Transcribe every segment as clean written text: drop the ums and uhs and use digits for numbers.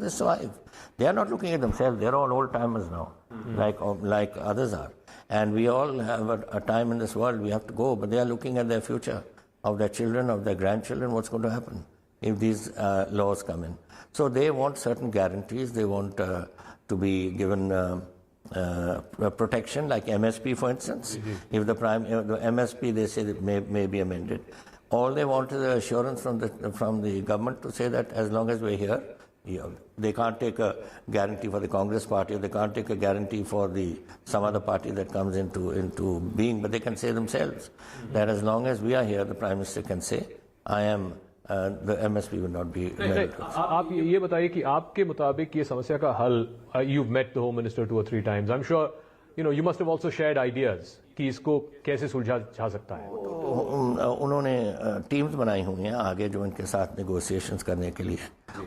they survive. They are not looking at themselves. They're all old-timers now, like others are. And we all have a time in this world we have to go, but they are looking at their future, of their children, of their grandchildren, what's going to happen if these laws come in. So they want certain guarantees. They want to be given protection, like MSP, for instance. If the MSP, they say that may be amended. All they want is assurance from the government to say that as long as we're here, they can't take a guarantee for the Congress party, or they can't take a guarantee for some other party that comes into being, but they can say themselves that as long as we are here, the Prime Minister can say, I am, the MSP will not be amended. आप ये बताइए कि आपके मुताबिक ये समस्या का हल, you've met the Home Minister 2 or 3 times. I'm sure, you must have also shared ideas कि इसको कैसे सुलझा जा सकता है. उन्होंने टीम्स बनाई हुई हैं आगे जो इनके साथ नेगोशिएशंस करने के लिए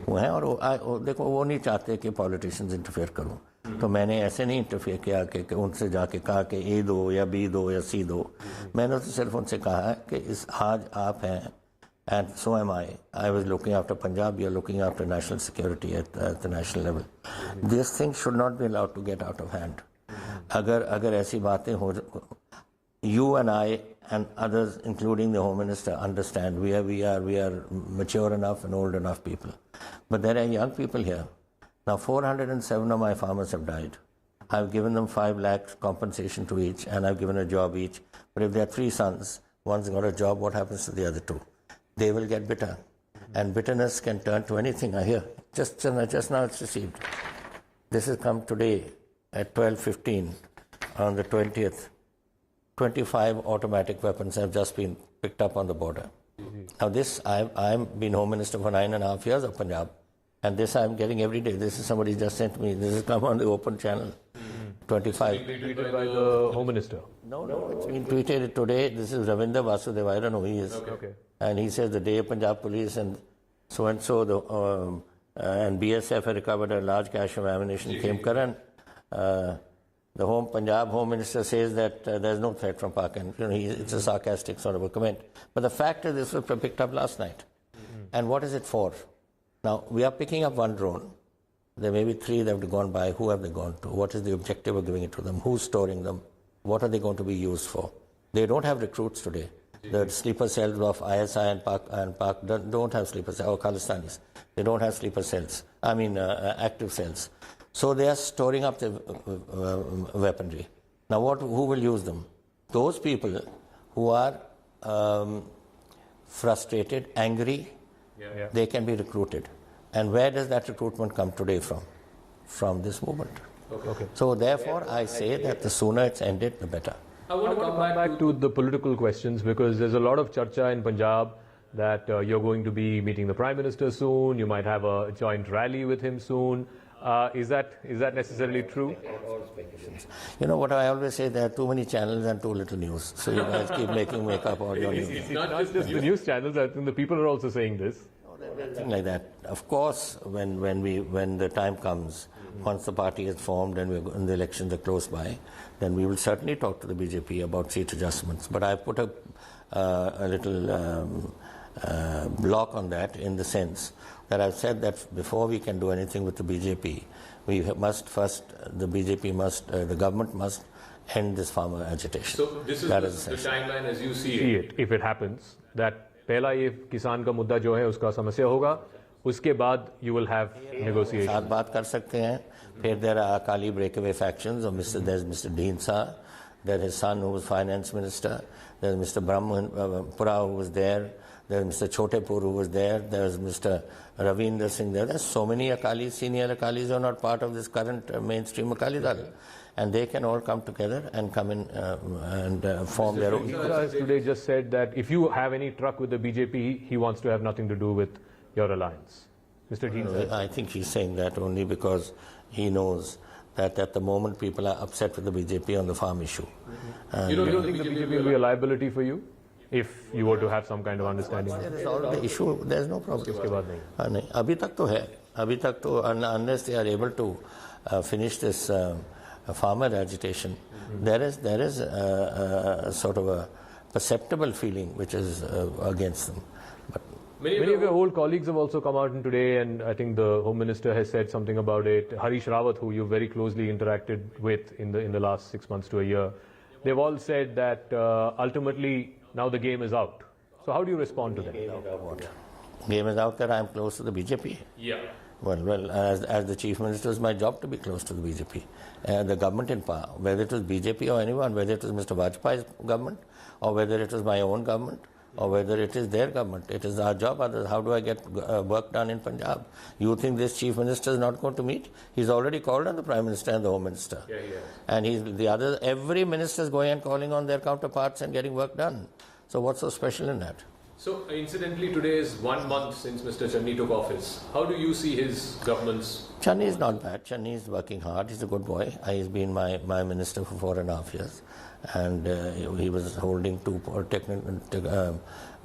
हुए हैं, और देखो वो नहीं चाहते कि पॉलिटिशियंस इंटरफेयर करूं, तो मैंने ऐसे नहीं इंटरफेयर किया कि उनसे जाके कहा कि ए दो या बी दो या सी दो. मैंने तो सिर्फ उनसे कहा है कि आज आप हैं, and so am I. I was looking after Punjab, you're looking after national security at the national level. These things should not be allowed to get out of hand. अगर ऐसी बातें हो, you and I and others, including the Home Minister, understand we are mature enough and old enough people. But there are young people here. Now 407 of my farmers have died. I've given them 5 lakhs compensation to each, and I've given a job each. But if they have 3 sons, one's got a job, what happens to the other 2? They will get bitter. And bitterness can turn to anything. I hear. Just now it's received. This has come today at 12:15 on the 20th. 25 automatic weapons have just been picked up on the border. Now this, I've been Home Minister for 9.5 years of Punjab, and this I'm getting every day. This is somebody just sent me. This has come on the open channel. 25. It's been tweeted by the Home Minister. No, it's been tweeted today. This is Ravinder Vasudev. I don't know who he is. Okay. And he says the day Punjab Police and so and BSF had recovered a large cache of ammunition. Came Karan. The Punjab Home Minister says that there's no threat from Pakistan. It's a sarcastic sort of a comment. But the fact is this was picked up last night. And what is it for? Now, we are picking up 1 drone. There may be 3 that have gone by. Who have they gone to? What is the objective of giving it to them? Who's storing them? What are they going to be used for? They don't have recruits today. The sleeper cells of ISI and Pak don't have sleeper cells, or Khalistanis. They don't have sleeper cells. Active cells. So they are storing up the weaponry. Now who will use them? Those people who are frustrated, angry, they can be recruited. And where does that recruitment come today from? From this movement. Okay. So therefore I say that the sooner it's ended, the better. I want to come back to the political questions, because there's a lot of charcha in Punjab that you're going to be meeting the Prime Minister soon. You might have a joint rally with him soon. Is that necessarily true? You know what I always say, there are too many channels and too little news. So you guys keep make up all your news. It's not just the news channels. I think the people are also saying this. Nothing like that. Of course, when the time comes, once the party is formed and the elections are close by, then we will certainly talk to the BJP about seat adjustments. But I put a little block on that, in the sense that I've said that before we can do anything with the BJP, the government must end this farmer agitation. So this is the timeline as you see it. If it happens, that पहला ये किसान का मुद्दा जो है उसका समस्या होगा, उसके बाद you will have negotiations. साथ बात कर सकते हैं. फिर there are Akali breakaway factions, or there's Mr. Dhinsa, there's his son who was finance minister, there's Mr. Brahmpura who was there, there's Mr. Chotepur who was there, there's Mr. Ravinder Singh there. There's so many Akalis, senior Akalis who are not part of this current mainstream Akali Dal. And they can all come together and come in and form their own. Dhinsa has today just said that if you have any truck with the BJP, he wants to have nothing to do with your alliance. Mr. Dhinsa. I think he's saying that only because he knows that at the moment people are upset with the BJP on the farm issue. You don't think the BJP will be a liability for you if you were to have some kind of understanding? The issue, there's no problem. Abhi tak to hai. Abhi tak to, unless they are able to finish this farmer agitation, there is a sort of a perceptible feeling which is against them. But Many of your old colleagues have also come out in today, and I think the Home Minister has said something about it. Harish Rawat, who you very closely interacted with in the last 6 months to a year, they've all said that ultimately now the game is out. So how do you respond to them? Game is out that I am close to the BJP. Yeah. Well, as the Chief Minister, it's my job to be close to the BJP. The government in power, whether it was BJP or anyone, whether it was Mr. Vajpayee's government, or whether it was my own government, or whether it is their government. It is our job. How do I get work done in Punjab? You think this Chief Minister is not going to meet? He's already called on the Prime Minister and the Home Minister. Yeah. And every minister is going and calling on their counterparts and getting work done. So what's so special in that? So, incidentally, today is 1 month since Mr. Channi took office. How do you see his government's... Channi is not bad. Channi is working hard. He's a good boy. He's been my minister for 4.5 years. And he was holding two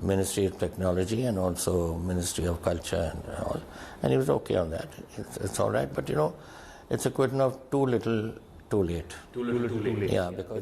Ministry of Technology and also Ministry of Culture and all. And he was okay on that. It's all right. But, it's a question of too little, too late. Too little, too late. Yeah, because...